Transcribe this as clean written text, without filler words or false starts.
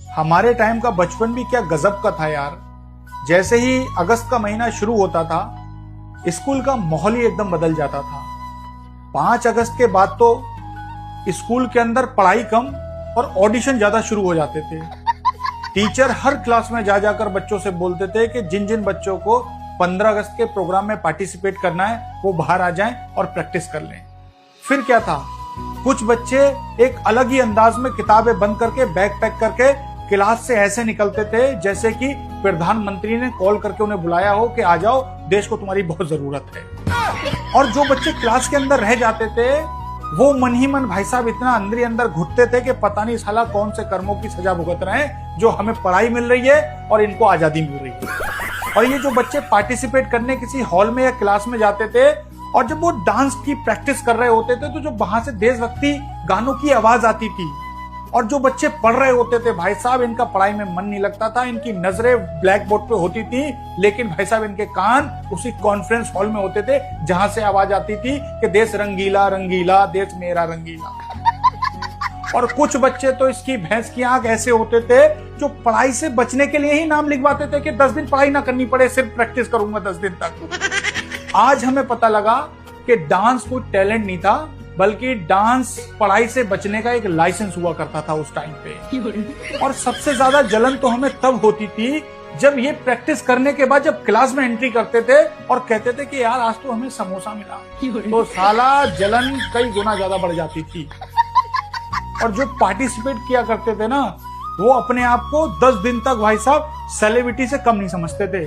हमारे टाइम का बचपन भी क्या गजब का था यार। जैसे ही अगस्त का महीना शुरू होता था, स्कूल का माहौल ही एकदम बदल जाता था। 5 अगस्त के बाद तो स्कूल के अंदर पढ़ाई कम और ऑडिशन ज्यादा शुरू हो जाते थे। टीचर हर क्लास में जा जाकर बच्चों से बोलते थे कि जिन जिन बच्चों को 15 अगस्त के प्रोग्राम में पार्टिसिपेट करना है वो बाहर आ जाएं और प्रैक्टिस कर लें। फिर क्या था, कुछ बच्चे एक अलग ही अंदाज में किताबें बंद करके बैग पैक करके क्लास से ऐसे निकलते थे जैसे कि प्रधानमंत्री ने कॉल करके उन्हें बुलाया हो कि आ जाओ, देश को तुम्हारी बहुत जरूरत है। और जो बच्चे क्लास के अंदर रह जाते थे वो मन ही मन भाई साहब इतना अंदर ही अंदर घुटते थे कि पता नहीं साला कौन से कर्मों की सजा भुगत रहे हैं जो हमें पढ़ाई मिल रही है और इनको आजादी मिल रही है। और ये जो बच्चे पार्टिसिपेट करने किसी हॉल में या क्लास में जाते थे और जब वो डांस की प्रैक्टिस कर रहे होते थे तो जो वहां से देशभक्ति गानों की आवाज आती थी और जो बच्चे पढ़ रहे होते थे भाई साहब इनका पढ़ाई में मन नहीं लगता था, इनकी नजरें ब्लैक बोर्ड पे होती थी, लेकिन भाई साहब इनके कान उसी कॉन्फ्रेंस हॉल में होते थे जहां से आवाज आती थी कि देश रंगीला रंगीला देश मेरा रंगीला। और कुछ बच्चे तो इसकी भैंस की आंख ऐसे होते थे जो पढ़ाई से बचने के लिए ही नाम लिखवाते थे कि 10 दिन पढ़ाई ना करनी पड़े, सिर्फ प्रैक्टिस करूंगा 10 दिन तक। आज हमें पता लगा कि डांस कोई टैलेंट नहीं था, बल्कि डांस पढ़ाई से बचने का एक लाइसेंस हुआ करता था उस टाइम पे। और सबसे ज्यादा जलन तो हमें तब होती थी जब ये प्रैक्टिस करने के बाद जब क्लास में एंट्री करते थे और कहते थे कि यार आज तो हमें समोसा मिला, तो साला जलन कई गुना ज्यादा बढ़ जाती थी। और जो पार्टिसिपेट किया करते थे ना, वो अपने आप को 10 दिन तक भाई साहब सेलिब्रिटी से कम नहीं समझते थे।